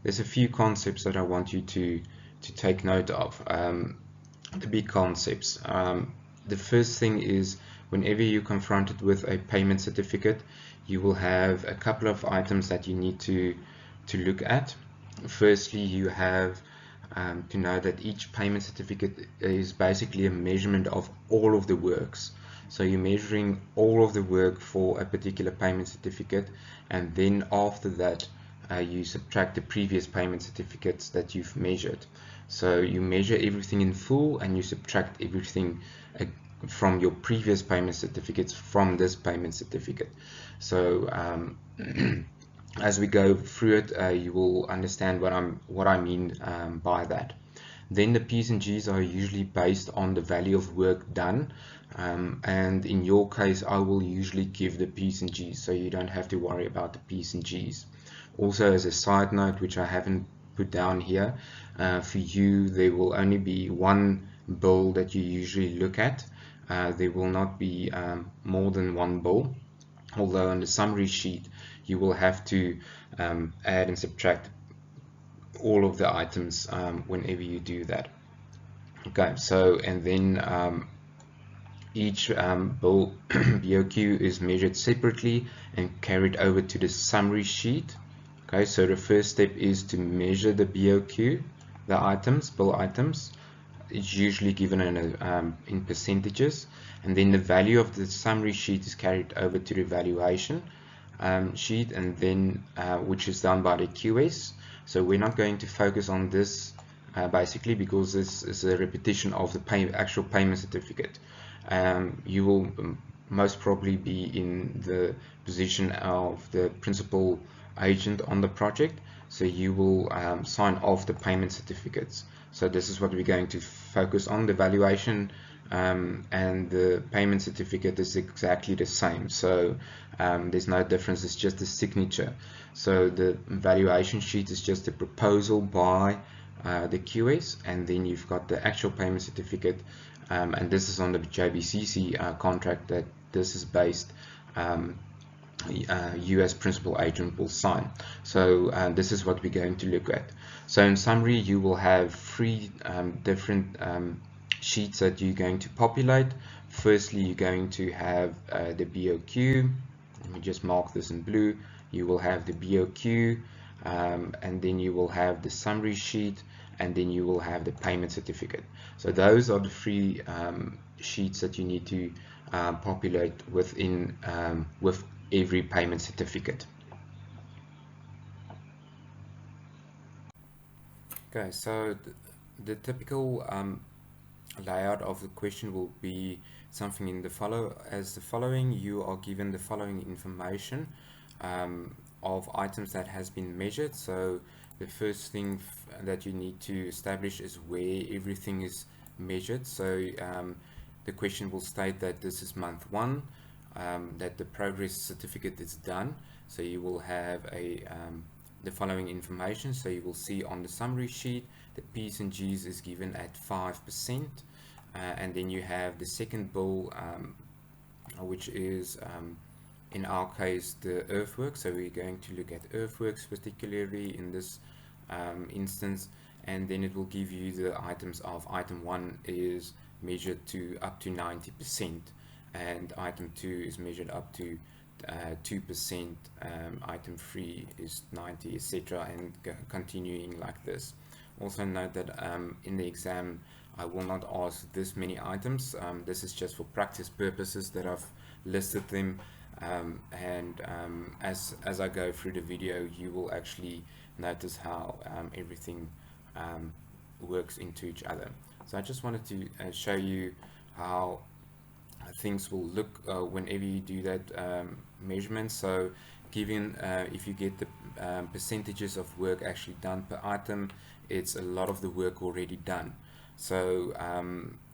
there's a few concepts that I want you to take note of. The big concepts. The first thing is, whenever you're confronted with a payment certificate, you will have a couple of items that you need to look at. Firstly, you have to know that each payment certificate is basically a measurement of all of the works. So you're measuring all of the work for a particular payment certificate, and then after that you subtract the previous payment certificates that you've measured. So you measure everything in full and you subtract everything from your previous payment certificates from this payment certificate. So as we go through it, you will understand what I mean by that. Then the P's and G's are usually based on the value of work done, and in your case I will usually give the P's and G's, so you don't have to worry about the P's and G's. Also, as a side note, which I haven't put down here, for you there will only be one bill that you usually look at. There will not be more than one bill, although on the summary sheet you will have to add and subtract all of the items whenever you do that. Okay, so and then each bill BOQ is measured separately and carried over to the summary sheet. Okay, so the first step is to measure the BOQ, the items, bill items. It's usually given in percentages, and then the value of the summary sheet is carried over to the valuation sheet, and then which is done by the QS. So we're not going to focus on this basically because this is a repetition of the actual payment certificate. You will most probably be in the position of the principal agent on the project, so you will sign off the payment certificates. So this is what we're going to focus on. The valuation and the payment certificate is exactly the same, so there's no difference, it's just the signature. So the valuation sheet is just a proposal by the QS, and then you've got the actual payment certificate, and this is on the JBCC contract that this is based. You as principal agent will sign. So this is what we're going to look at. So in summary, you will have three different sheets that you're going to populate. Firstly, you're going to have the BOQ. Let me just mark this in blue. You will have the BOQ, and then you will have the summary sheet, and then you will have the payment certificate. So those are the three sheets that you need to populate within with every payment certificate. Okay, so the typical layout of the question will be something in the following. You are given the following information of items that has been measured. So the first thing that you need to establish is where everything is measured. So the question will state that this is month 1, that the progress certificate is done. So you will have the following information. So you will see on the summary sheet the P's and G's is given at 5%, and then you have the second bill, which is in our case the earthworks. So we're going to look at earthworks particularly in this instance, and then it will give you the items of item 1 is measured to up to 90%, and item 2 is measured up to 2%, item 3 is 90, etc., and continuing like this. Also note that in the exam I will not ask this many items. This is just for practice purposes that I've listed them, and as I go through the video you will actually notice how everything works into each other. So I just wanted to show you how things will look whenever you do that measurement. So given if you get the percentages of work actually done per item, it's a lot of the work already done. So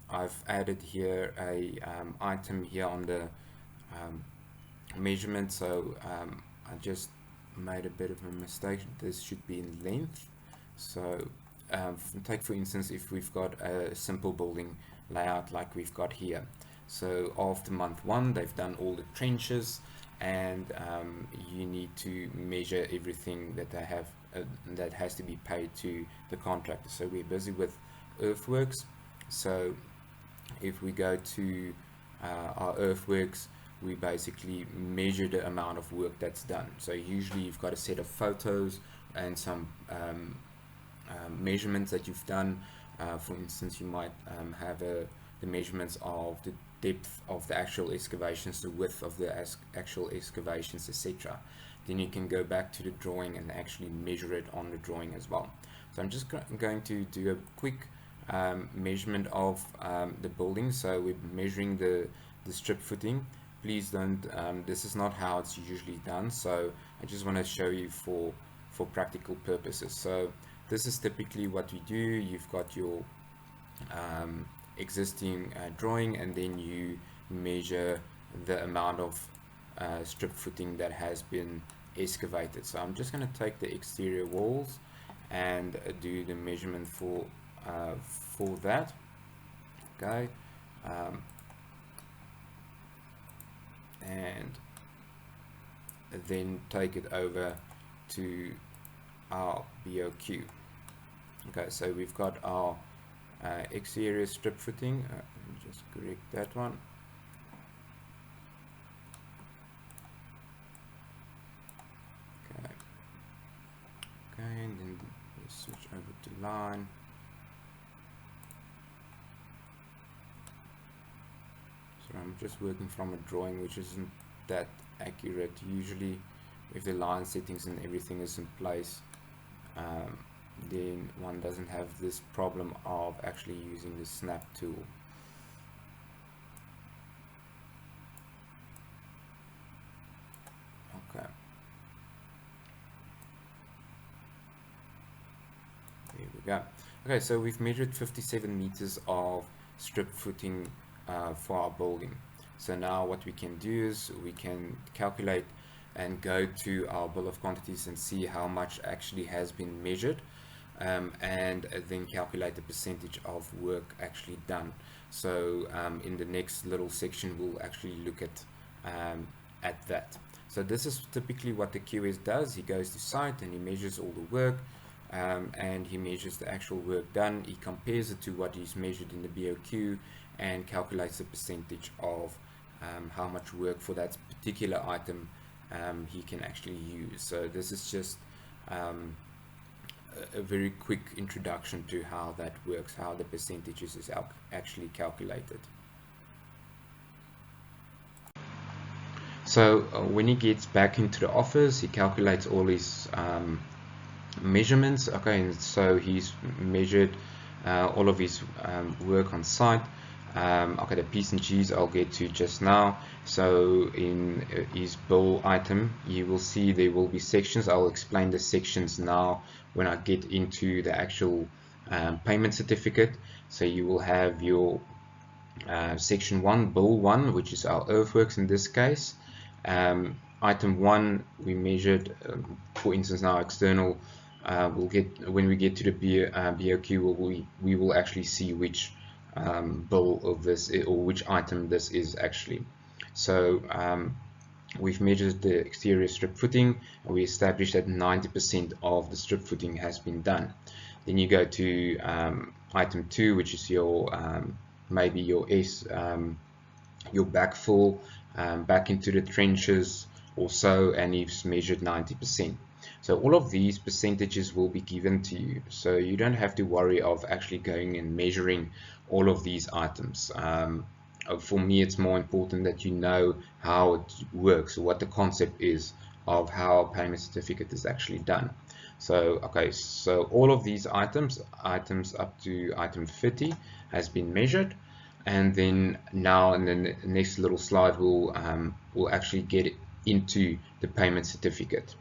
I've added here a item here on the measurement. So I just made a bit of a mistake. This should be in length. So take for instance if we've got a simple building layout like we've got here. So after month 1 they've done all the trenches, and you need to measure everything that they have that has to be paid to the contractor. So we're busy with earthworks. So if we go to our earthworks, we basically measure the amount of work that's done. So usually you've got a set of photos and some measurements that you've done. For instance, you might have the measurements of the depth of the actual excavations, the width of the actual excavations, etc. Then you can go back to the drawing and actually measure it on the drawing as well. So I'm just going to do a quick measurement of the building. So we're measuring the strip footing. Please don't, this is not how it's usually done, so I just want to show you for practical purposes. So this is typically what we do. You've got your existing drawing, and then you measure the amount of strip footing that has been excavated. So I'm just going to take the exterior walls and do the measurement for that. Okay, and then take it over to our BOQ. Okay, so we've got our exterior strip footing. Let me just correct that one. Okay, and then we'll switch over to line. So I'm just working from a drawing which isn't that accurate. Usually if the line settings and everything is in place, then one doesn't have this problem of actually using the snap tool. Okay, there we go. Okay, so we've measured 57 meters of strip footing for our building. So now what we can do is we can calculate and go to our bill of quantities and see how much actually has been measured, and then calculate the percentage of work actually done. So in the next little section we'll actually look at that. So this is typically what the QS does. He goes to site and he measures all the work, and he measures the actual work done. He compares it to what he's measured in the BOQ and calculates the percentage of how much work for that particular item he can actually use. So this is just a very quick introduction to how that works, how the percentages is actually calculated. So when he gets back into the office, he calculates all his measurements. Okay, and so he's measured all of his work on site. Okay, the P's and G's I'll get to just now. So in his bill item, you will see there will be sections. I'll explain the sections now when I get into the actual payment certificate. So you will have your section 1, bill 1, which is our earthworks in this case. Item 1 we measured, for instance, now external. We'll get, when we get to the BOQ, we will actually see which bill of this or which item this is actually. So we've measured the exterior strip footing and we established that 90% of the strip footing has been done. Then you go to item 2, which is your maybe your backfill back into the trenches or so, and you've measured 90%. So all of these percentages will be given to you, so you don't have to worry of actually going and measuring all of these items. For me, it's more important that you know how it works, what the concept is of how a payment certificate is actually done. So okay, so all of these items up to item 30 has been measured, and then now in the next little slide we'll actually get into the payment certificate.